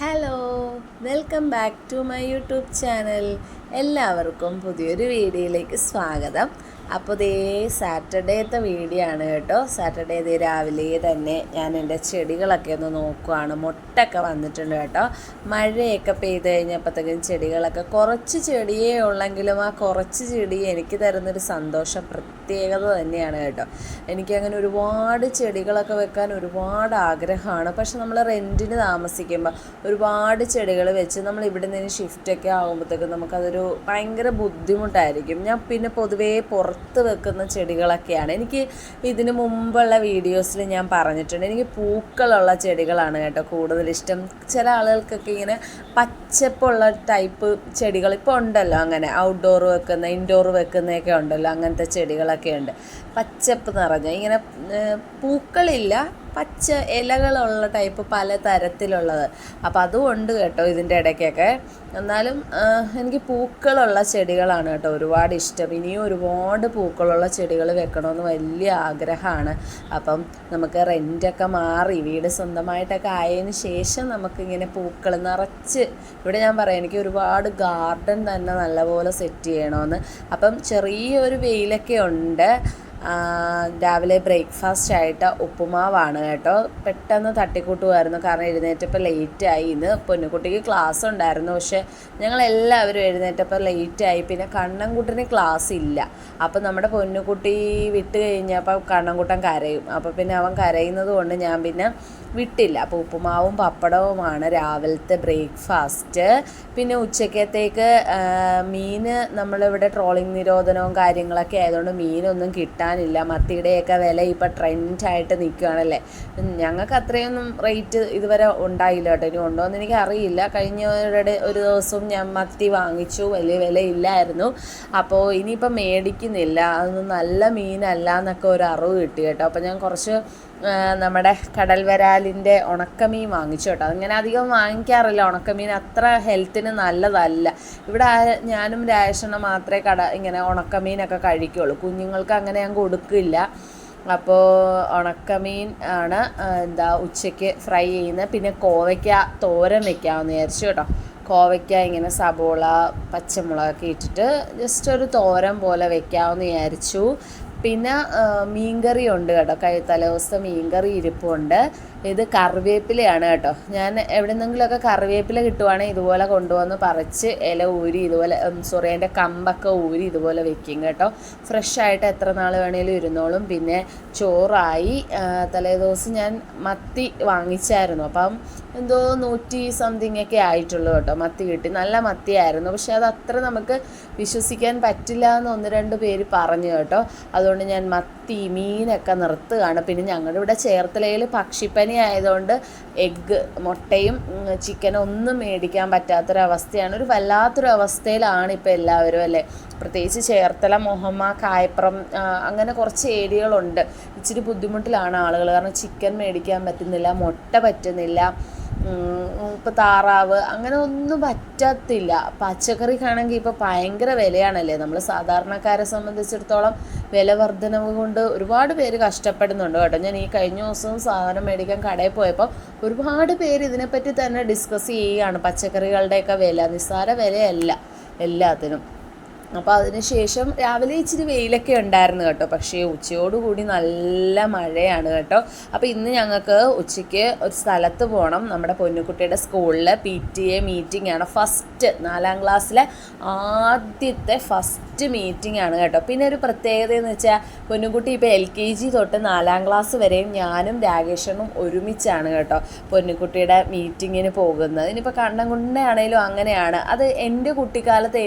Hello, welcome back to my YouTube channel. എല്ലാവർക്കും പുതിയൊരു വീഡിയോയിലേക്ക് സ്വാഗതം. അപ്പോൾ ദേ സാറ്റർഡേത്തെ വീഡിയോ ആണ് കേട്ടോ. സാറ്റർഡേ ദേ രാവിലെ തന്നെ ഞാൻ എൻ്റെ ചെടികളൊക്കെ ഒന്ന് നോക്കുവാണ്. മുട്ടൊക്കെ വന്നിട്ടുണ്ട് കേട്ടോ. മഴയൊക്കെ പെയ്ത് കഴിഞ്ഞപ്പോഴത്തേക്കും ചെടികളൊക്കെ കുറച്ച് ചെടിയേ ഉള്ളെങ്കിലും ആ കുറച്ച് ചെടി എനിക്ക് തരുന്നൊരു സന്തോഷം പ്രത്യേകത തന്നെയാണ് കേട്ടോ. എനിക്കങ്ങനെ ഒരുപാട് ചെടികളൊക്കെ വെക്കാൻ ഒരുപാട് ആഗ്രഹമാണ്. പക്ഷെ നമ്മൾ റെൻറ്റിന് താമസിക്കുമ്പോൾ ഒരുപാട് ചെടികൾ വെച്ച് നമ്മൾ ഇവിടെ നിന്ന് ഷിഫ്റ്റൊക്കെ ആകുമ്പോഴത്തേക്കും നമുക്കതൊരു ഭയങ്കര ബുദ്ധിമുട്ടായിരിക്കും. ഞാൻ പിന്നെ പൊതുവേ പുറത്ത് വെക്കുന്ന ചെടികളൊക്കെയാണ്. എനിക്ക് ഇതിന് മുമ്പുള്ള വീഡിയോസിൽ ഞാൻ പറഞ്ഞിട്ടുണ്ട്, എനിക്ക് പൂക്കളുള്ള ചെടികളാണ് കേട്ടോ കൂടുതലിഷ്ടം. ചില ആളുകൾക്കൊക്കെ ഇങ്ങനെ പച്ചപ്പുള്ള ടൈപ്പ് ചെടികൾ ഇപ്പോൾ ഉണ്ടല്ലോ, അങ്ങനെ ഔട്ട്ഡോർ വെക്കുന്ന ഇൻഡോർ വെക്കുന്നതൊക്കെ ഉണ്ടല്ലോ, അങ്ങനത്തെ ചെടികളൊക്കെ ഉണ്ട്. പച്ചപ്പ് നിറഞ്ഞ ഇങ്ങനെ പൂക്കളില്ല, പച്ച ഇലകളുള്ള ടൈപ്പ് പല തരത്തിലുള്ളത്. അപ്പോൾ അതുകൊണ്ട് കേട്ടോ ഇതിൻ്റെ ഇടയ്ക്കൊക്കെ. എന്നാലും എനിക്ക് പൂക്കളുള്ള ചെടികളാണ് കേട്ടോ ഒരുപാട് ഇഷ്ടം. ഇനിയും ഒരുപാട് പൂക്കളുള്ള ചെടികൾ വെക്കണമെന്ന് വലിയ ആഗ്രഹമാണ്. അപ്പം നമുക്ക് റെൻറ്റൊക്കെ മാറി വീട് സ്വന്തമായിട്ടൊക്കെ ആയതിന് ശേഷം നമുക്കിങ്ങനെ പൂക്കൾ നിറച്ച്, ഇവിടെ ഞാൻ പറയാം എനിക്ക് ഒരുപാട് ഗാർഡൻ തന്നെ നല്ലപോലെ സെറ്റ് ചെയ്യണമെന്ന്. അപ്പം ചെറിയൊരു വെയിലൊക്കെ ഉണ്ട്. രാവിലെ ബ്രേക്ക്ഫാസ്റ്റ് ആയിട്ട് ഉപ്പുമാവാണ് കേട്ടോ. പെട്ടെന്ന് തട്ടിക്കൂട്ടുമായിരുന്നു, കാരണം എഴുന്നേറ്റപ്പോൾ ലേറ്റായി. ഇന്ന് പൊന്നുകുട്ടിക്ക് ക്ലാസ് ഉണ്ടായിരുന്നു, പക്ഷേ ഞങ്ങളെല്ലാവരും എഴുന്നേറ്റപ്പോൾ ലേറ്റായി. പിന്നെ കണ്ണൻകുട്ടന് ക്ലാസ് ഇല്ല. അപ്പോൾ നമ്മുടെ പൊന്നുകുട്ടി വിട്ട് കഴിഞ്ഞപ്പോൾ കണ്ണൻകുട്ടൻ കരയും. അപ്പോൾ പിന്നെ അവൻ കരയുന്നത് കൊണ്ട് ഞാൻ പിന്നെ വിട്ടില്ല. അപ്പോൾ ഉപ്പുമാവും പപ്പടവുമാണ് രാവിലത്തെ ബ്രേക്ക്ഫാസ്റ്റ്. പിന്നെ ഉച്ചക്കത്തേക്ക് മീൻ, നമ്മളിവിടെ ട്രോളിങ് നിരോധനവും കാര്യങ്ങളൊക്കെ ആയതുകൊണ്ട് മീനൊന്നും കിട്ടാനില്ല. മത്തിയുടെയൊക്കെ വില ഇപ്പോൾ ട്രെൻഡായിട്ട് നിൽക്കുകയാണല്ലേ. ഞങ്ങൾക്ക് അത്രയൊന്നും റേറ്റ് ഇതുവരെ ഉണ്ടായില്ല കേട്ടോ. ഇനി ഉണ്ടോ എന്ന് എനിക്കറിയില്ല. കഴിഞ്ഞ ഒരു ദിവസവും ഞാൻ മത്തി വാങ്ങിച്ചു, വലിയ വിലയില്ലായിരുന്നു. അപ്പോൾ ഇനിയിപ്പോൾ മേടിക്കുന്നില്ല, അതൊന്നും നല്ല മീനല്ല എന്നൊക്കെ ഒരു അറിവ് കിട്ടി കേട്ടോ. അപ്പോൾ ഞാൻ കുറച്ച് നമ്മുടെ കടൽ വരാലിൻ്റെ ഉണക്കമീൻ വാങ്ങിച്ചു കേട്ടോ. അങ്ങനെ അധികം വാങ്ങിക്കാറില്ല, ഉണക്കമീൻ അത്ര ഹെൽത്തിന് നല്ലതല്ല. ഇവിടെ ഞാനും രാജേഷനും മാത്രമേ ഇങ്ങനെ ഉണക്കമീനൊക്കെ കഴിക്കുകയുള്ളൂ. കുഞ്ഞുങ്ങൾക്ക് അങ്ങനെ ഞാൻ കൊടുക്കില്ല. അപ്പോൾ ഉണക്കമീൻ ആണ് ഉച്ചയ്ക്ക് ഫ്രൈ ചെയ്യുന്നത്. പിന്നെ കോവയ്ക്ക തോരൻ വെക്കാമെന്ന് വിചാരിച്ചു കേട്ടോ. കോവയ്ക്ക ഇങ്ങനെ സബോള പച്ചമുളകൊക്കെ ഇട്ടിട്ട് ജസ്റ്റ് ഒരു തോരൻ പോലെ വെക്കാമെന്ന് വിചാരിച്ചു. പിന്നെ മീൻകറി ഉണ്ട് കേട്ടോ, തലേദിവസത്തെ മീൻകറി ഇരിപ്പുണ്ട്. ഇത് കറിവേപ്പിലയാണ് കേട്ടോ. ഞാൻ എവിടെ നിന്നെങ്കിലുമൊക്കെ കറിവേപ്പില കിട്ടുവാണെങ്കിൽ ഇതുപോലെ കൊണ്ടുവന്ന് പറിച്ച് ഇല ഊരി ഇതുപോലെ അതിൻ്റെ കമ്പൊക്കെ ഊരി ഇതുപോലെ വെക്കും കേട്ടോ. ഫ്രഷായിട്ട് എത്ര നാൾ വേണേലും ഇരുന്നോളും. പിന്നെ ചോറായി. തലേദിവസം ഞാൻ മത്തി വാങ്ങിച്ചായിരുന്നു, അപ്പം എന്തോ 100 സംതിങ് ഒക്കെ ആയിട്ടുള്ളൂ കേട്ടോ. മത്തി കിട്ടി, നല്ല മത്തിയായിരുന്നു. പക്ഷെ അത് അത്ര നമുക്ക് വിശ്വസിക്കാൻ പറ്റില്ല എന്ന് 1-2 പേര് പറഞ്ഞു കേട്ടോ. അതുകൊണ്ട് ഞാൻ മീനൊക്കെ നിർത്തുകയാണ്. പിന്നെ ഞങ്ങളുടെ ഇവിടെ ചേർത്തലയിൽ പക്ഷിപ്പനി ആയതുകൊണ്ട് മുട്ടയും ചിക്കനും ഒന്നും മേടിക്കാൻ പറ്റാത്തൊരവസ്ഥയാണ്. ഒരു വല്ലാത്തൊരു അവസ്ഥയിലാണ് ഇപ്പോൾ എല്ലാവരും അല്ലേ. പ്രത്യേകിച്ച് ചേർത്തല, മുഹമ്മ, കായപ്പുറം അങ്ങനെ കുറച്ച് ഏരിയകളുണ്ട്. ഇച്ചിരി ബുദ്ധിമുട്ടിലാണ് ആളുകൾ, കാരണം ചിക്കൻ മേടിക്കാൻ പറ്റുന്നില്ല, മുട്ട പറ്റുന്നില്ല, ഇപ്പോൾ താറാവ് അങ്ങനെ ഒന്നും പറ്റത്തില്ല. പച്ചക്കറിക്കാണെങ്കിൽ ഇപ്പോൾ ഭയങ്കര വിലയാണല്ലേ. നമ്മൾ സാധാരണക്കാരെ സംബന്ധിച്ചിടത്തോളം വില വർധനവ് കൊണ്ട് ഒരുപാട് പേര് കഷ്ടപ്പെടുന്നുണ്ട് കേട്ടോ. ഞാൻ ഈ കഴിഞ്ഞ ദിവസവും സാധനം മേടിക്കാൻ കടയിൽ പോയപ്പോൾ ഒരുപാട് പേര് ഇതിനെപ്പറ്റി തന്നെ ഡിസ്കസ് ചെയ്യുകയാണ്. പച്ചക്കറികളുടെയൊക്കെ വില നിസ്സാര വിലയല്ല എല്ലാത്തിനും. അപ്പോൾ അതിനുശേഷം രാവിലെ ഇച്ചിരി വെയിലൊക്കെ ഉണ്ടായിരുന്നു കേട്ടോ. പക്ഷേ ഉച്ചയോടുകൂടി നല്ല മഴയാണ് കേട്ടോ. അപ്പോൾ ഇന്ന് ഞങ്ങൾക്ക് ഉച്ചയ്ക്ക് ഒരു സ്ഥലത്ത് പോകണം. നമ്മുടെ പൊന്നുകുട്ടിയുടെ സ്കൂളിൽ PTA മീറ്റിംഗ് ആണ്. ഫസ്റ്റ് 4ാം ക്ലാസ്സിലെ ആദ്യത്തെ ഫസ്റ്റ് മീറ്റിംഗ് ആണ് കേട്ടോ. പിന്നെ ഒരു പ്രത്യേകത എന്ന് വെച്ചാൽ പൊന്നുകുട്ടി ഇപ്പോൾ LKG തൊട്ട് 4ാം ക്ലാസ് വരെയും ഞാനും രാകേഷനും ഒരുമിച്ചാണ് കേട്ടോ പൊന്നുകുട്ടിയുടെ മീറ്റിങ്ങിന് പോകുന്നത്. ഇനിയിപ്പോൾ കണ്ണൻകുട്ടൻ്റെ ആണെങ്കിലും അങ്ങനെയാണ്. അത് എൻ്റെ കുട്ടിക്കാലത്ത്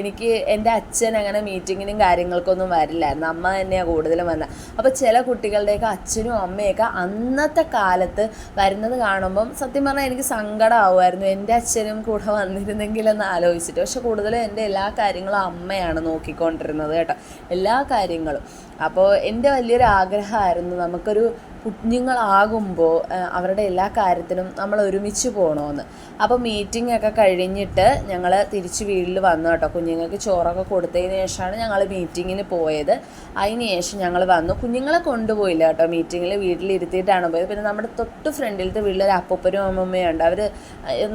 എൻ്റെ അച്ഛൻ അങ്ങനെ മീറ്റിങ്ങിനും കാര്യങ്ങൾക്കൊന്നും വരില്ലായിരുന്നു, അമ്മ തന്നെയാണ് കൂടുതലും വന്നത്. അപ്പോൾ ചില കുട്ടികളുടെയൊക്കെ അച്ഛനും അമ്മയൊക്കെ അന്നത്തെ കാലത്ത് വരുന്നത് കാണുമ്പം സത്യം പറഞ്ഞാൽ എനിക്ക് സങ്കടമാവുമായിരുന്നു, എൻ്റെ അച്ഛനും കൂടെ വന്നിരുന്നെങ്കിലെന്ന് ആലോചിച്ചിട്ട്. പക്ഷെ കൂടുതലും എൻ്റെ എല്ലാ കാര്യങ്ങളും അമ്മയാണ് നോക്കിക്കൊണ്ടിരുന്നത് കേട്ടോ, എല്ലാ കാര്യങ്ങളും. അപ്പോൾ എൻ്റെ വലിയൊരു ആഗ്രഹമായിരുന്നു നമുക്കൊരു കുഞ്ഞുങ്ങളാകുമ്പോൾ അവരുടെ എല്ലാ കാര്യത്തിനും നമ്മൾ ഒരുമിച്ച് പോകണമെന്ന്. അപ്പോൾ മീറ്റിംഗ് ഒക്കെ കഴിഞ്ഞിട്ട് ഞങ്ങൾ തിരിച്ച് വീട്ടിൽ വന്നു കേട്ടോ. കുഞ്ഞുങ്ങൾക്ക് ചോറൊക്കെ കൊടുത്തതിന് ശേഷമാണ് ഞങ്ങൾ മീറ്റിങ്ങിന് പോയത്. അതിന് ശേഷം ഞങ്ങൾ വന്നു. കുഞ്ഞുങ്ങളെ കൊണ്ടുപോയില്ല കേട്ടോ മീറ്റിങ്ങിൽ, വീട്ടിലിരുത്തിയിട്ടാണ് പോയത്. പിന്നെ നമ്മുടെ തൊട്ട് ഫ്രണ്ടിലത്തെ വീട്ടിലൊരു അപ്പൂപ്പനും അമ്മമ്മയുണ്ട്. അവർ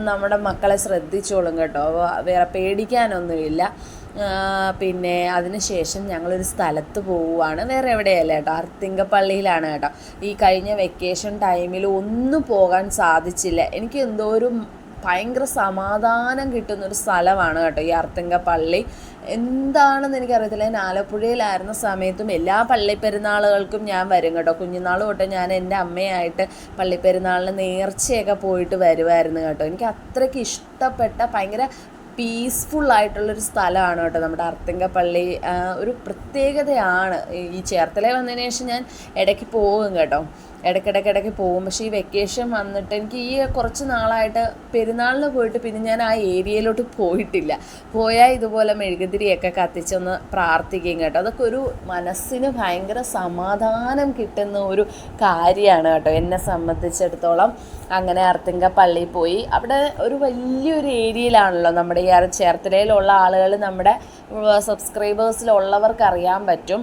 നമ്മുടെ മക്കളെ ശ്രദ്ധിച്ചോളും കേട്ടോ, വേറെ പേടിക്കാനൊന്നുമില്ല. പിന്നെ അതിന് ശേഷം ഞങ്ങളൊരു സ്ഥലത്ത് പോവുകയാണ്, വേറെ എവിടെയല്ല കേട്ടോ, അർത്തിങ്കപ്പള്ളിയിലാണ് കേട്ടോ. ഈ കഴിഞ്ഞ വെക്കേഷൻ ടൈമിൽ ഒന്നും പോകാൻ സാധിച്ചില്ല. എനിക്ക് എന്തോ ഒരു ഭയങ്കര സമാധാനം കിട്ടുന്നൊരു സ്ഥലമാണ് കേട്ടോ ഈ അർത്തിങ്കപ്പള്ളി. എന്താണെന്ന് എനിക്കറിയത്തില്ല. ഞാൻ ആലപ്പുഴയിലായിരുന്ന സമയത്തും എല്ലാ പള്ളിപ്പെരുന്നാളുകൾക്കും ഞാൻ വരും കേട്ടോ. കുഞ്ഞുനാൾ തൊട്ട് ഞാൻ എൻ്റെ അമ്മയായിട്ട് പള്ളിപ്പെരുന്നാളിന് നേർച്ചയൊക്കെ പോയിട്ട് വരുമായിരുന്നു കേട്ടോ. എനിക്ക് അത്രയ്ക്ക് ഇഷ്ടപ്പെട്ട ഭയങ്കര പീസ്ഫുള്ളായിട്ടുള്ളൊരു സ്ഥലമാണ് കേട്ടോ നമ്മുടെ അർത്തിങ്കപ്പള്ളി. ഒരു പ്രത്യേകതയാണ്. ഈ ചേർത്തല വന്നതിന് ശേഷം ഞാൻ ഇടയ്ക്ക് പോകും കേട്ടോ, ഇടയ്ക്കിടയ്ക്ക് പോകും. പക്ഷേ ഈ വെക്കേഷൻ വന്നിട്ട് എനിക്ക് ഈ കുറച്ച് നാളായിട്ട് പെരുന്നാളിന് പോയിട്ട് പിന്നെ ഞാൻ ആ ഏരിയയിലോട്ട് പോയിട്ടില്ല. പോയാൽ ഇതുപോലെ മെഴുകുതിരിയൊക്കെ കത്തിച്ചൊന്ന് പ്രാർത്ഥിക്കും കേട്ടോ. അതൊക്കെ ഒരു മനസ്സിന് ഭയങ്കര സമാധാനം കിട്ടുന്ന ഒരു കാര്യമാണ് കേട്ടോ എന്നെ സംബന്ധിച്ചിടത്തോളം. അങ്ങനെ അർത്തിങ്കപ്പള്ളിയിൽ പോയി. അവിടെ ഒരു വലിയൊരു ഏരിയയിലാണല്ലോ നമ്മുടെ ഈ ചേർത്തലയിലുള്ള ആളുകൾ, നമ്മുടെ സബ്സ്ക്രൈബേഴ്സിലുള്ളവർക്ക് അറിയാൻ പറ്റും,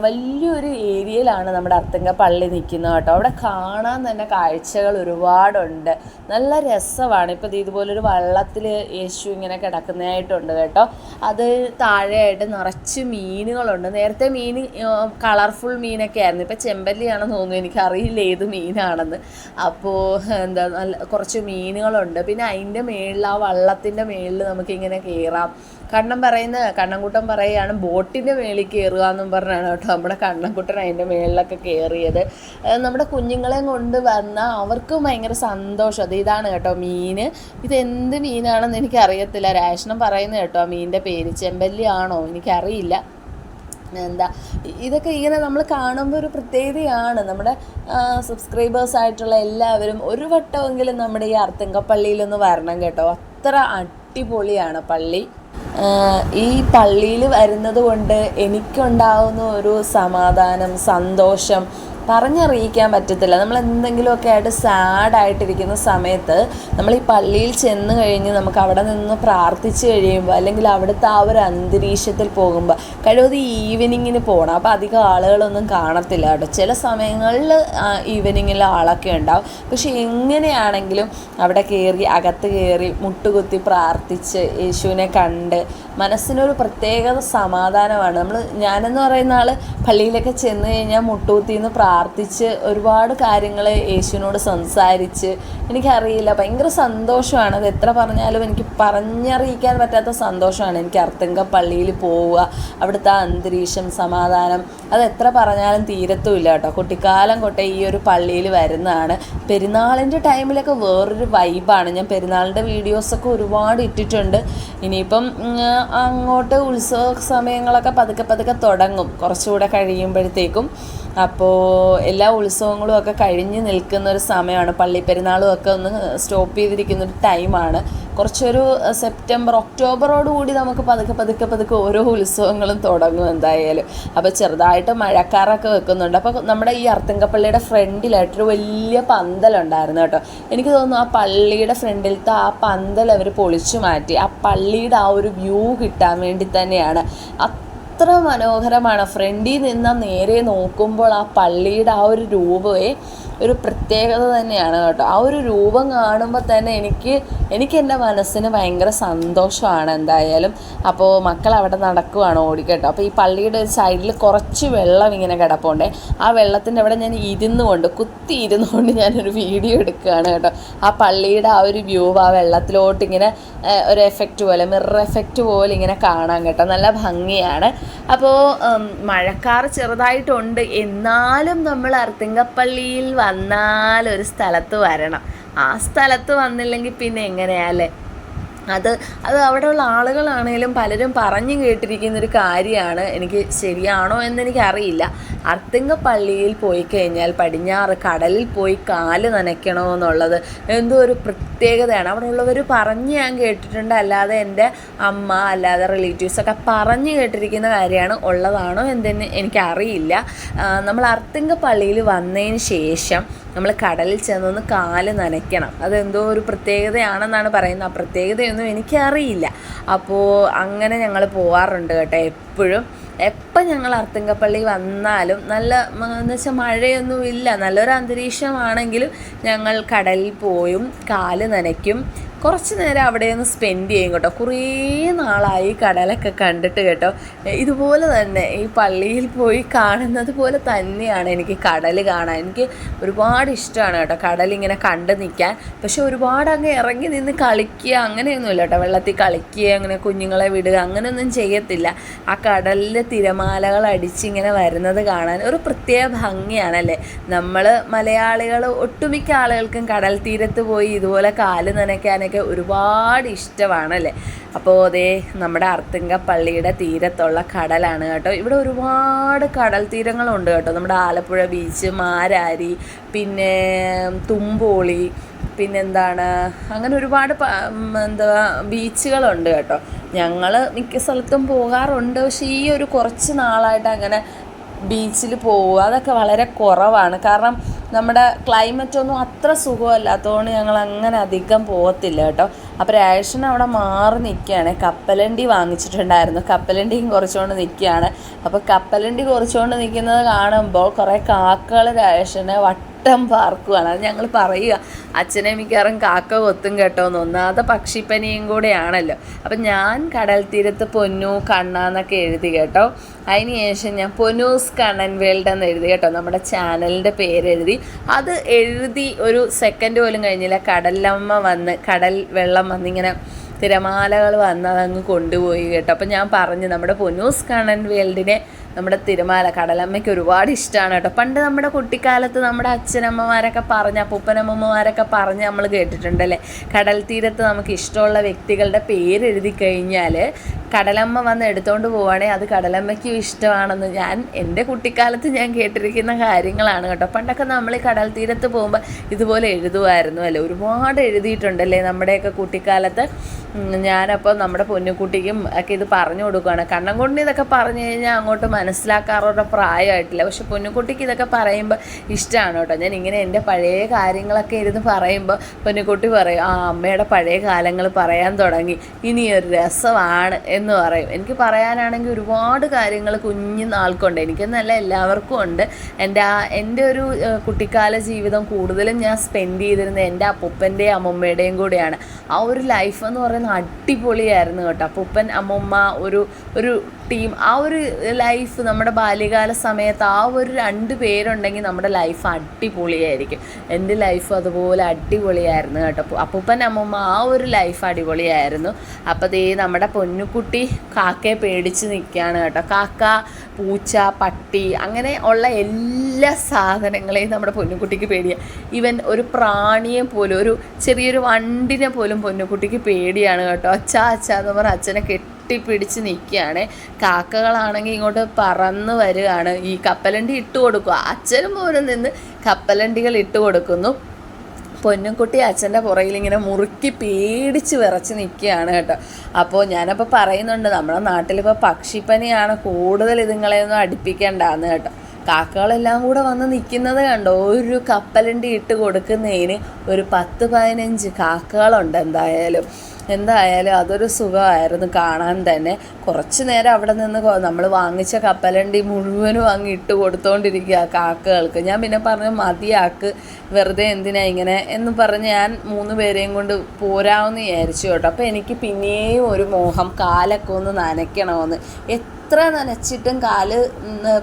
വലിയൊരു ഏരിയയിലാണ് നമ്മുടെ അർത്തിങ്കപ്പള്ളി നിൽക്കുന്നത് കേട്ടോ. അവിടെ കാണാൻ തന്നെ കാഴ്ചകൾ ഒരുപാടുണ്ട്, നല്ല രസമാണ്. ഇപ്പോൾ ഇതുപോലൊരു വള്ളത്തിൽ യേശു ഇങ്ങനെ കിടക്കുന്നതായിട്ടുണ്ട് കേട്ടോ. അത് താഴെയായിട്ട് നിറച്ച് മീനുകളുണ്ട്. നേരത്തെ മീൻ കളർഫുൾ മീനൊക്കെ ആയിരുന്നു, ഇപ്പോൾ ചെമ്പല്ലിയാണെന്ന് തോന്നുന്നു, എനിക്കറിയില്ല ഏത് മീനാണെന്ന്. അപ്പോൾ നല്ല കുറച്ച് മീനുകളുണ്ട്. പിന്നെ അതിൻ്റെ മേളിൽ, ആ വള്ളത്തിൻ്റെ മേളിൽ നമുക്കിങ്ങനെ കയറാം. കണ്ണൻകുട്ടൻ പറയുകയാണ് ബോട്ടിൻ്റെ മേളിൽ കയറുക എന്നും പറഞ്ഞാണ് കേട്ടോ നമ്മുടെ കണ്ണൻകുട്ടൻ അതിൻ്റെ മേളിലൊക്കെ കയറിയത്. നമ്മുടെ കുഞ്ഞുങ്ങളെയും കൊണ്ട് വന്നാൽ അവർക്ക് ഭയങ്കര സന്തോഷം. അത് ഇതാണ് കേട്ടോ മീൻ. ഇതെന്ത് മീനാണെന്ന് എനിക്കറിയത്തില്ല. രാഷ്ണം പറയുന്നത് കേട്ടോ ആ മീനിൻ്റെ പേര്. ചെമ്പല്ലി ആണോ എനിക്കറിയില്ല. ഇതൊക്കെ ഇങ്ങനെ നമ്മൾ കാണുമ്പോൾ ഒരു പ്രത്യേകതയാണ്. നമ്മുടെ സബ്സ്ക്രൈബേഴ്സായിട്ടുള്ള എല്ലാവരും ഒരു വട്ടമെങ്കിലും നമ്മുടെ ഈ അർത്തിങ്കപ്പള്ളിയിലൊന്ന് വരണം കേട്ടോ. അത്ര അടിപൊളിയാണ് പള്ളി. ഈ പള്ളിയിൽ വരുന്നത് കൊണ്ട് എനിക്കുണ്ടാവുന്ന ഒരു സമാധാനം, സന്തോഷം പറഞ്ഞറിയിക്കാൻ പറ്റത്തില്ല. നമ്മൾ എന്തെങ്കിലുമൊക്കെ ആയിട്ട് സാഡായിട്ടിരിക്കുന്ന സമയത്ത് നമ്മൾ ഈ പള്ളിയിൽ ചെന്ന് കഴിഞ്ഞ് നമുക്ക് അവിടെ നിന്ന് പ്രാർത്ഥിച്ച് കഴിയുമ്പോൾ, അല്ലെങ്കിൽ അവിടുത്തെ ആ ഒരു അന്തരീക്ഷത്തിൽ പോകുമ്പോൾ, കഴിവത് ഈവനിങ്ങിന് പോകണം. അപ്പോൾ അധികം ആളുകളൊന്നും കാണത്തില്ല കേട്ടോ. ചില സമയങ്ങളിൽ ഈവനിങ്ങിൽ ആളൊക്കെ ഉണ്ടാവും. പക്ഷെ എങ്ങനെയാണെങ്കിലും അവിടെ കയറി, അകത്ത് കയറി മുട്ടുകുത്തി പ്രാർത്ഥിച്ച് യേശുവിനെ കണ്ട് മനസ്സിനൊരു പ്രത്യേകത സമാധാനമാണ്. ഞാനെന്ന് പറയുന്ന ആൾ പള്ളിയിലൊക്കെ ചെന്ന് കഴിഞ്ഞാൽ മുട്ടുകുത്തിന്ന് പ്രാർത്ഥിച്ച് ഒരുപാട് കാര്യങ്ങൾ യേശുവിനോട് സംസാരിച്ച്, എനിക്കറിയില്ല, ഭയങ്കര സന്തോഷമാണ്. അത് എത്ര പറഞ്ഞാലും എനിക്ക് പറഞ്ഞറിയിക്കാൻ പറ്റാത്ത സന്തോഷമാണ് എനിക്ക് അർത്തിങ്കപ്പള്ളിയിൽ പോവുക. അവിടുത്തെ അന്തരീക്ഷം, സമാധാനം, അത് എത്ര പറഞ്ഞാലും തീരത്തുമില്ല കേട്ടോ. കുട്ടിക്കാലം തൊട്ടേ ഈ ഒരു പള്ളിയിൽ വരുന്നതാണ്. പെരുന്നാളിൻ്റെ ടൈമിലൊക്കെ വേറൊരു വൈബാണ്. ഞാൻ പെരുന്നാളിൻ്റെ വീഡിയോസൊക്കെ ഒരുപാട് ഇട്ടിട്ടുണ്ട്. ഇനിയിപ്പം അങ്ങോട്ട് ഉത്സവ സമയങ്ങളൊക്കെ പതുക്കെ തുടങ്ങും കുറച്ചുകൂടെ കഴിയുമ്പോഴത്തേക്കും. അപ്പോൾ എല്ലാ ഉത്സവങ്ങളും ഒക്കെ കഴിഞ്ഞ് നിൽക്കുന്ന ഒരു സമയമാണ്. പള്ളിപ്പെരുന്നാളും ഒക്കെ ഒന്ന് സ്റ്റോപ്പ് ചെയ്തിരിക്കുന്നൊരു ടൈമാണ്. കുറച്ചൊരു സെപ്റ്റംബർ, ഒക്ടോബറോടുകൂടി നമുക്ക് പതുക്കെ ഓരോ ഉത്സവങ്ങളും തുടങ്ങും എന്തായാലും. അപ്പോൾ ചെറുതായിട്ട് മഴക്കാറൊക്കെ വെക്കുന്നുണ്ട്. അപ്പോൾ നമ്മുടെ ഈ അർത്തിങ്കപ്പള്ളിയുടെ ഫ്രണ്ടിലായിട്ടൊരു വലിയ പന്തലുണ്ടായിരുന്നു കേട്ടോ. എനിക്ക് തോന്നുന്നു ആ പള്ളിയുടെ ഫ്രണ്ടിലത്തെ ആ പന്തൽ അവർ പൊളിച്ചു മാറ്റി. ആ പള്ളിയുടെ ആ ഒരു വ്യൂ കിട്ടാൻ വേണ്ടി തന്നെയാണ്. അത്ര മനോഹരമാണ്. ഫ്രണ്ടിൽ നിന്ന് നേരെ നോക്കുമ്പോൾ ആ പള്ളിയുടെ ആ ഒരു രൂപമേ ഒരു പ്രത്യേകത തന്നെയാണ് കേട്ടോ. ആ ഒരു രൂപം കാണുമ്പോൾ തന്നെ എനിക്ക് എൻ്റെ മനസ്സിന് ഭയങ്കര സന്തോഷമാണ് എന്തായാലും. അപ്പോൾ മക്കൾ അവിടെ നടക്കുവാണ് ഓടിക്കേട്ടോ. അപ്പോൾ ഈ പള്ളിയുടെ ഒരു സൈഡിൽ കുറച്ച് വെള്ളം ഇങ്ങനെ കിടപ്പുണ്ടേ. ആ വെള്ളത്തിൻ്റെ അവിടെ ഞാൻ കുത്തി ഇരുന്നുകൊണ്ട് ഞാനൊരു വീഡിയോ എടുക്കുകയാണ് കേട്ടോ. ആ പള്ളിയുടെ ആ ഒരു വ്യൂ ആ വെള്ളത്തിലോട്ട് ഇങ്ങനെ ഒരു എഫക്റ്റ് പോലെ, മിറർ എഫക്റ്റ് പോലെ ഇങ്ങനെ കാണാൻ കേട്ടോ. നല്ല ഭംഗിയാണ്. അപ്പോൾ മഴക്കാർ ചെറുതായിട്ടുണ്ട്. എന്നാലും നമ്മൾ അർത്തിങ്കപ്പള്ളിയിൽ വന്നാൽ ഒരു സ്ഥലത്ത് വരണം. ആ സ്ഥലത്ത് വന്നില്ലെങ്കിൽ പിന്നെ എങ്ങനെയാല്ലേ? അത് അവിടെയുള്ള ആളുകളാണേലും പലരും പറഞ്ഞു കേട്ടിരിക്കുന്നൊരു കാര്യമാണ്. എനിക്ക് ശരിയാണോ എന്നെനിക്കറിയില്ല. അർത്തിങ്കപ്പള്ളിയിൽ പോയി കഴിഞ്ഞാൽ പടിഞ്ഞാറ് കടലിൽ പോയി കാല് നനയ്ക്കണമെന്നുള്ളത് എന്തോ ഒരു പ്രത്യേകതയാണ്. അവിടെ ഉള്ളവർ പറഞ്ഞ് ഞാൻ കേട്ടിട്ടുണ്ട്, അല്ലാതെ എൻ്റെ അമ്മ അല്ലാതെ റിലേറ്റീവ്സൊക്കെ പറഞ്ഞ് കേട്ടിരിക്കുന്ന കാര്യമാണ്. ഉള്ളതാണോ എന്തെന്ന് എനിക്കറിയില്ല. നമ്മൾ അർത്തിങ്കപ്പള്ളിയിൽ വന്നതിന് ശേഷം നമ്മൾ കടലിൽ ചെന്നൊന്ന് കാല് നനയ്ക്കണം. അതെന്തോ ഒരു പ്രത്യേകതയാണെന്നാണ് പറയുന്നത്. ആ പ്രത്യേകതയൊന്നും എനിക്കറിയില്ല. അപ്പോൾ അങ്ങനെ ഞങ്ങൾ പോവാറുണ്ട് കേട്ടോ. എപ്പം ഞങ്ങൾ അർത്തിങ്കപ്പള്ളി വന്നാലും നല്ല എന്ന് വെച്ചാൽ മഴയൊന്നുമില്ല, നല്ലൊരു അന്തരീക്ഷമാണെങ്കിലും ഞങ്ങൾ കടലിൽ പോയും കാല് നനയ്ക്കും. കുറച്ച് നേരം അവിടെ ഒന്ന് സ്പെൻഡ് ചെയ്യും കേട്ടോ. കുറേ നാളായി കടലൊക്കെ കണ്ടിട്ട് കേട്ടോ. ഇതുപോലെ തന്നെ ഈ പള്ളിയിൽ പോയി കാണുന്നത് പോലെ തന്നെയാണ് എനിക്ക് കടൽ കാണാൻ. എനിക്ക് ഒരുപാട് ഇഷ്ടമാണ് കേട്ടോ കടലിങ്ങനെ കണ്ട് നിൽക്കാൻ. പക്ഷെ ഒരുപാട് അങ്ങ് ഇറങ്ങി നിന്ന് കളിക്കുക അങ്ങനെയൊന്നുമില്ല കേട്ടോ. വെള്ളത്തിൽ കളിക്കുക, അങ്ങനെ കുഞ്ഞുങ്ങളെ വിടുക അങ്ങനെയൊന്നും ചെയ്യത്തില്ല. ആ കടലിൽ തിരമാലകൾ അടിച്ചിങ്ങനെ വരുന്നത് കാണാൻ ഒരു പ്രത്യേക ഭംഗിയാണല്ലേ. നമ്മൾ മലയാളികൾ ഒട്ടുമിക്ക ആളുകൾക്കും കടൽ തീരത്ത് പോയി ഇതുപോലെ കാല് നനയ്ക്കാനൊക്കെ ഒരുപാട് ഇഷ്ടമാണല്ലേ. അപ്പോൾ അതേ നമ്മുടെ അർത്തിങ്കപ്പള്ളിയുടെ തീരത്തുള്ള കടലാണ് കേട്ടോ. ഇവിടെ ഒരുപാട് കടൽ തീരങ്ങളുണ്ട് കേട്ടോ. നമ്മുടെ ആലപ്പുഴ ബീച്ച്, മാരാരി, പിന്നെ തുമ്പോളി, പിന്നെന്താണ്, അങ്ങനെ ഒരുപാട് ബീച്ചുകളുണ്ട് കേട്ടോ. ഞങ്ങൾ മിക്ക സ്ഥലത്തും പോകാറുണ്ട്. പക്ഷേ ഈ ഒരു കുറച്ച് നാളായിട്ട് അങ്ങനെ ബീച്ചിൽ പോവുക അതൊക്കെ വളരെ കുറവാണ്. കാരണം നമ്മുടെ ക്ലൈമറ്റൊന്നും അത്ര സുഖമല്ലാത്തതുകൊണ്ട് ഞങ്ങൾ അങ്ങനെ അധികം പോകത്തില്ല കേട്ടോ. അപ്പോൾ രാജേഷന് അവിടെ മാറി നിൽക്കുകയാണ്. കപ്പലണ്ടി വാങ്ങിച്ചിട്ടുണ്ടായിരുന്നു. കപ്പലണ്ടിയും കുറച്ചുകൊണ്ട് നിൽക്കുകയാണ്. അപ്പോൾ കപ്പലണ്ടി കുറച്ചുകൊണ്ട് നിൽക്കുന്നത് കാണുമ്പോൾ കുറേ കാക്കകൾ രാജേഷനെ പാർക്കുവാണ്. അത് ഞങ്ങൾ പറയുക, അച്ഛനെ മിക്കവാറും കാക്ക കൊത്തും കേട്ടോന്ന്. ഒന്നാമത്തെ പക്ഷിപ്പനിയും കൂടെയാണല്ലോ. അപ്പം ഞാൻ കടൽ തീരത്ത് പൊന്നു കണ്ണ എന്നൊക്കെ എഴുതി കേട്ടോ. അതിന് ശേഷം ഞാൻ പൊന്നൂസ് കണ്ണൻ വേൾഡ് എന്ന് എഴുതി കേട്ടോ. നമ്മുടെ ചാനലിൻ്റെ പേരെഴുതി. അത് എഴുതി ഒരു സെക്കൻഡ് പോലും കഴിഞ്ഞില്ല, കടൽ വെള്ളം വന്നിങ്ങനെ തിരമാലകൾ വന്ന് അതങ്ങ് കൊണ്ടുപോയി കേട്ടോ. അപ്പം ഞാൻ പറഞ്ഞു, നമ്മുടെ പൊന്നൂസ് കണ്ണൻ വേൾഡിനെ നമ്മുടെ തിരമാല കടലമ്മയ്ക്ക് ഒരുപാട് ഇഷ്ടമാണ് കേട്ടോ. പണ്ട് നമ്മുടെ കുട്ടിക്കാലത്ത് നമ്മുടെ അച്ഛനമ്മമാരൊക്കെ പറഞ്ഞ്, അപ്പൂപ്പനമ്മമാരൊക്കെ പറഞ്ഞ് നമ്മൾ കേട്ടിട്ടുണ്ടല്ലേ, കടൽ തീരത്ത് നമുക്ക് ഇഷ്ടമുള്ള വ്യക്തികളുടെ പേരെഴുതി കഴിഞ്ഞാൽ കടലമ്മ വന്ന് എടുത്തുകൊണ്ട് പോവുകയാണെങ്കിൽ അത് കടലമ്മയ്ക്കും ഇഷ്ടമാണെന്ന് എൻ്റെ കുട്ടിക്കാലത്ത് ഞാൻ കേട്ടിരിക്കുന്ന കാര്യങ്ങളാണ് കേട്ടോ. പണ്ടൊക്കെ നമ്മൾ ഈ കടൽ തീരത്ത് പോകുമ്പോൾ ഇതുപോലെ എഴുതുമായിരുന്നു അല്ലേ. ഒരുപാട് എഴുതിയിട്ടുണ്ടല്ലേ നമ്മുടെയൊക്കെ കുട്ടിക്കാലത്ത്. ഞാനപ്പോൾ നമ്മുടെ പൊന്നുകുട്ടിക്കും ഒക്കെ ഇത് പറഞ്ഞു കൊടുക്കുകയാണ്. കണ്ണം കൊണ്ട് ഇതൊക്കെ പറഞ്ഞു കഴിഞ്ഞാൽ അങ്ങോട്ട് മനസ്സിലാക്കാറുള്ള പ്രായമായിട്ടില്ല. പക്ഷെ പൊന്നുകുട്ടിക്ക് ഇതൊക്കെ പറയുമ്പോൾ ഇഷ്ടമാണ് കേട്ടോ. ഞാൻ ഇങ്ങനെ എൻ്റെ പഴയ കാര്യങ്ങളൊക്കെ ഇരുന്ന് പറയുമ്പോൾ പൊന്നുകുട്ടി പറയും, ആ അമ്മയുടെ പഴയ കാലങ്ങൾ പറയാൻ തുടങ്ങി, ഇനിയൊരു രസമാണ് എന്ന് പറയും. എനിക്ക് പറയാനാണെങ്കിൽ ഒരുപാട് കാര്യങ്ങൾ കുഞ്ഞു നാൾക്കുണ്ട്. എനിക്കെന്നല്ല എല്ലാവർക്കും ഉണ്ട്. എൻ്റെ ഒരു കുട്ടിക്കാല ജീവിതം കൂടുതലും ഞാൻ സ്പെൻഡ് ചെയ്തിരുന്നത് എൻ്റെ അപ്പൂപ്പൻ്റെയും അമ്മൂമ്മയുടെയും കൂടെയാണ്. ആ ഒരു ലൈഫ് എന്ന് പറയുന്നത് അടിപൊളിയായിരുന്നു കേട്ടോ. അപ്പൂപ്പൻ അമ്മൂമ്മ ഒരു ടീം, ആ ഒരു ലൈഫ് നമ്മുടെ ബാല്യകാല സമയത്ത് ആ ഒരു 2 പേരുണ്ടെങ്കിൽ നമ്മുടെ ലൈഫ് അടിപൊളിയായിരിക്കും. എൻ്റെ ലൈഫ് അതുപോലെ അടിപൊളിയായിരുന്നു കേട്ടോ. അപ്പൂപ്പൻ അമ്മൂമ്മ ആ ഒരു ലൈഫ് അടിപൊളിയായിരുന്നു. അപ്പോൾ ദേ നമ്മുടെ പൊന്നുകുട്ടി കാക്കയെ പേടിച്ച് നിൽക്കുകയാണ് കേട്ടോ. കാക്ക, പൂച്ച, പട്ടി അങ്ങനെ ഉള്ള എല്ലാ സാധനങ്ങളെയും നമ്മുടെ പൊന്നുകുട്ടിക്ക് പേടിയാണ്. ഈവൻ ഒരു പ്രാണിയെ പോലും, ഒരു ചെറിയൊരു വണ്ടിനെ പോലും പൊന്നുകുട്ടിക്ക് പേടിയാണ് കേട്ടോ. അച്ഛാ എന്ന് പറഞ്ഞാൽ അച്ഛനെ കെട്ടിപ്പിടിച്ച് നിൽക്കുകയാണ്. കാക്കകളാണെങ്കിൽ ഇങ്ങോട്ട് പറന്ന് വരികയാണ്. ഈ കപ്പലണ്ടി ഇട്ട് കൊടുക്കുക, അച്ഛനും പോലും നിന്ന് കപ്പലണ്ടികൾ ഇട്ട് കൊടുക്കുന്നു. പൊന്നുകുട്ടി അച്ഛൻ്റെ പുറകിൽ ഇങ്ങനെ മുറുക്കി പേടിച്ച് വിറച്ച് നിൽക്കുകയാണ് കേട്ടോ. അപ്പോൾ ഞാനപ്പോൾ പറയുന്നുണ്ട്, നമ്മുടെ നാട്ടിലിപ്പോൾ പക്ഷിപ്പനിയാണ്, കൂടുതൽ ഇതുങ്ങളെയൊന്നും അടുപ്പിക്കേണ്ടാന്ന് കേട്ടോ. കാക്കകളെല്ലാം കൂടെ വന്ന് നിൽക്കുന്നത് കണ്ടോ. ഒരു കപ്പലണ്ടി ഇട്ട് കൊടുക്കുന്നതിന് ഒരു 10-15 കാക്കകളുണ്ട്. എന്തായാലും അതൊരു സുഖമായിരുന്നു കാണാൻ തന്നെ. കുറച്ച് നേരം അവിടെ നിന്ന് നമ്മൾ വാങ്ങിച്ച കപ്പലണ്ടി മുഴുവനും അങ്ങ് ഇട്ട് കൊടുത്തോണ്ടിരിക്കുക കാക്കകൾക്ക്. ഞാൻ പിന്നെ പറഞ്ഞു, മതിയാക്ക്, വെറുതെ എന്തിനാ ഇങ്ങനെ എന്ന് പറഞ്ഞ് ഞാൻ 3 പേരെയും കൊണ്ട് പോരാമെന്ന് വിചാരിച്ചു കേട്ടോ. അപ്പോൾ എനിക്ക് പിന്നെയും ഒരു മോഹം, കാലൊക്കെ ഒന്ന് നനയ്ക്കണമെന്ന്. എത്ര നനച്ചിട്ടും കാല്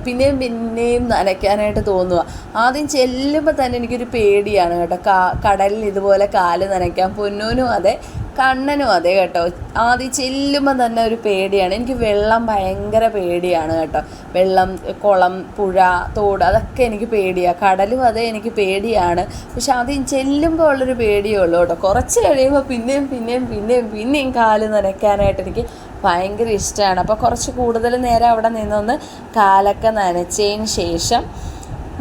പിന്നെയും നനയ്ക്കാനായിട്ട് തോന്നുക. ആദ്യം ചെല്ലുമ്പോൾ തന്നെ എനിക്കൊരു പേടിയാണ് കേട്ടോ, കടലിൽ ഇതുപോലെ കാല് നനയ്ക്കാൻ. പൊന്നൂനും അതെ, കണ്ണനും അതെ കേട്ടോ. ആദ്യം ചെല്ലുമ്പോൾ തന്നെ ഒരു പേടിയാണ്. എനിക്ക് വെള്ളം ഭയങ്കര പേടിയാണ് കേട്ടോ. വെള്ളം, കുളം, പുഴ, തോട് അതൊക്കെ എനിക്ക് പേടിയാണ്. കടലും അതേ എനിക്ക് പേടിയാണ്. പക്ഷെ ആദ്യം ചെല്ലുമ്പോൾ ഉള്ളൊരു പേടിയേ ഉള്ളൂ കേട്ടോ. കുറച്ച് കഴിയുമ്പോൾ പിന്നെയും കാല് നനയ്ക്കാനായിട്ട് എനിക്ക് ഭയങ്കര ഇഷ്ടമാണ്. അപ്പോൾ കുറച്ച് കൂടുതൽ നേരം അവിടെ നിന്നൊന്ന് കാലൊക്കെ നനച്ചതിന് ശേഷം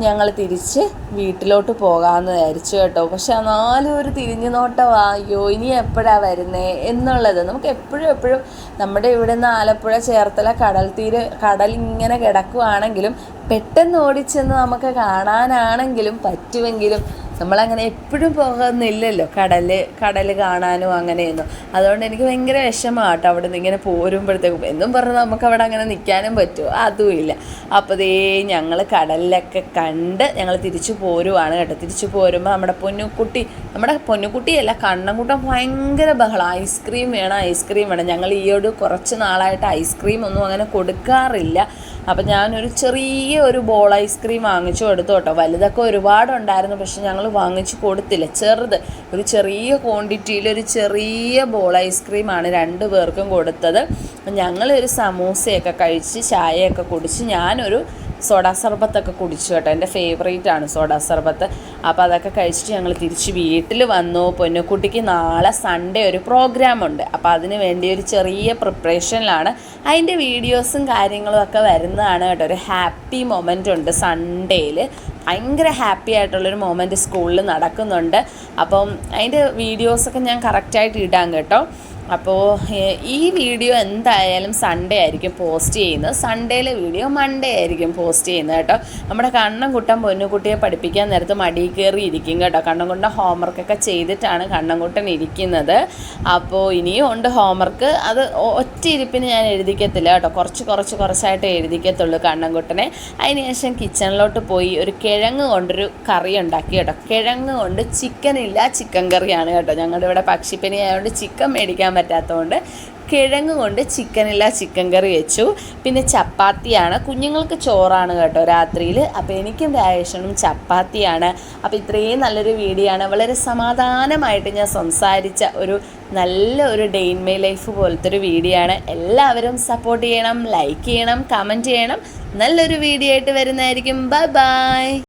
ഞങ്ങൾ തിരിച്ച് വീട്ടിലോട്ട് പോകാമെന്ന് വിചാരിച്ചു കേട്ടോ. പക്ഷെ എന്നാലും ഒരു തിരിഞ്ഞു നോട്ടമാ, അയ്യോ ഇനി എപ്പോഴാണ് വരുന്നത് എന്നുള്ളത്. നമുക്ക് എപ്പോഴും നമ്മുടെ ഇവിടെ നിന്ന് ആലപ്പുഴ, ചേർത്തല കടലിങ്ങനെ കിടക്കുവാണെങ്കിലും പെട്ടെന്ന് ഓടിച്ചെന്ന് നമുക്ക് കാണാനാണെങ്കിലും പറ്റുമെങ്കിലും നമ്മളങ്ങനെ എപ്പോഴും പോകുന്നില്ലല്ലോ കടൽ കാണാനും അങ്ങനെയൊന്നും. അതുകൊണ്ട് എനിക്ക് ഭയങ്കര വിഷമമാണ് കേട്ടോ അവിടെ നിന്ന് ഇങ്ങനെ പോരുമ്പോഴത്തേക്കും. എന്നും പറഞ്ഞ് നമുക്ക് അവിടെ അങ്ങനെ നിൽക്കാനും പറ്റുമോ? അതുമില്ല. അപ്പോൾ ഞങ്ങൾ കടലിലൊക്കെ കണ്ട് ഞങ്ങൾ തിരിച്ചു പോരുവാണ് കേട്ടോ. തിരിച്ചു പോരുമ്പോൾ നമ്മുടെ പൊന്നുകുട്ടിയല്ല, കണ്ണൻകുട്ടൻ ഭയങ്കര ബഹളം. ഐസ്ക്രീം വേണം. ഞങ്ങൾ കുറച്ച് നാളായിട്ട് ഐസ്ക്രീം ഒന്നും അങ്ങനെ കൊടുക്കാറില്ല. അപ്പം ഞാനൊരു ചെറിയ ബോൾ ഐസ്ക്രീം വാങ്ങിച്ചു കൊടുത്തു കേട്ടോ. വലുതൊക്കെ ഒരുപാടുണ്ടായിരുന്നു, പക്ഷെ ഞങ്ങൾ വാങ്ങിച്ചു കൊടുത്തില്ല. ഒരു ചെറിയ ക്വാണ്ടിറ്റിയിൽ ഒരു ചെറിയ ബോൾ ഐസ്ക്രീമാണ് 2 പേർക്കും കൊടുത്തത്. ഞങ്ങളൊരു സമൂസയൊക്കെ കഴിച്ച് ചായയൊക്കെ കുടിച്ച് ഞാനൊരു സോഡാ സർബത്തൊക്കെ കുടിച്ചു കേട്ടോ. എൻ്റെ ഫേവറേറ്റാണ് സോഡാ സർബത്ത്. അപ്പോൾ അതൊക്കെ കഴിച്ചിട്ട് ഞങ്ങൾ തിരിച്ച് വീട്ടിൽ വന്നു. പൊന്നുക്കുട്ടിക്ക് നാളെ സൺഡേ ഒരു പ്രോഗ്രാമുണ്ട്. അപ്പോൾ അതിന് വേണ്ടി ഒരു ചെറിയ പ്രിപ്പറേഷനിലാണ്. അതിൻ്റെ വീഡിയോസും കാര്യങ്ങളും ഒക്കെ വരുന്നതാണ് കേട്ടോ. ഒരു ഹാപ്പി മൊമെൻ്റ് ഉണ്ട് സൺഡേയിൽ. ഭയങ്കര ഹാപ്പി ആയിട്ടുള്ളൊരു മൊമെൻറ്റ് സ്കൂളിൽ നടക്കുന്നുണ്ട്. അപ്പം അതിൻ്റെ വീഡിയോസൊക്കെ ഞാൻ കറക്റ്റായിട്ട് ഇടാം കേട്ടോ. അപ്പോൾ ഈ വീഡിയോ എന്തായാലും സൺഡേ ആയിരിക്കും പോസ്റ്റ് ചെയ്യുന്നത്. സൺഡേയിലെ വീഡിയോ മൺഡേ ആയിരിക്കും പോസ്റ്റ് ചെയ്യുന്നത് കേട്ടോ. നമ്മുടെ കണ്ണൻകുട്ടൻ പൊന്നുകുട്ടിയെ പഠിപ്പിക്കാൻ നേരത്ത് മടിയിൽ കയറി ഇരിക്കും കേട്ടോ. കണ്ണൻകുട്ടൻ ഹോംവർക്കൊക്കെ ചെയ്തിട്ടാണ് കണ്ണൻകുട്ടൻ ഇരിക്കുന്നത്. അപ്പോൾ ഇനിയും ഉണ്ട് ഹോംവർക്ക്. അത് ഒറ്റ ഇരിപ്പിന് ഞാൻ എഴുതിക്കത്തില്ല കേട്ടോ. കുറച്ചായിട്ട് എഴുതിക്കത്തുള്ളൂ കണ്ണൻകുട്ടനെ. അതിനുശേഷം കിച്ചണിലോട്ട് പോയി ഒരു കിഴങ്ങ് കൊണ്ടൊരു കറി ഉണ്ടാക്കി കേട്ടോ. കിഴങ്ങ് കൊണ്ട് ചിക്കൻ കറിയാണ് കേട്ടോ. ഞങ്ങളുടെ ഇവിടെ പക്ഷിപ്പനി ആയതുകൊണ്ട് ചിക്കൻ മേടിക്കാൻ പറ്റാത്തതുകൊണ്ട് കിഴങ്ങ് കൊണ്ട് ചിക്കൻ കറി വെച്ചു. പിന്നെ ചപ്പാത്തിയാണ്. കുഞ്ഞുങ്ങൾക്ക് ചോറാണ് കേട്ടോ രാത്രിയിൽ. അപ്പോൾ എനിക്കും രാജേഷനും ചപ്പാത്തിയാണ്. അപ്പോൾ ഇത്രയും നല്ലൊരു വീഡിയോ ആണ്. വളരെ സമാധാനമായിട്ട് ഞാൻ സംസാരിച്ച നല്ലൊരു ഡേ ഇൻ മൈ ലൈഫ് പോലത്തെ ഒരു വീഡിയോ ആണ്. എല്ലാവരും സപ്പോർട്ട് ചെയ്യണം, ലൈക്ക് ചെയ്യണം, കമൻറ്റ് ചെയ്യണം. നല്ലൊരു വീഡിയോ ആയിട്ട് വരുന്നതായിരിക്കും. ബൈ.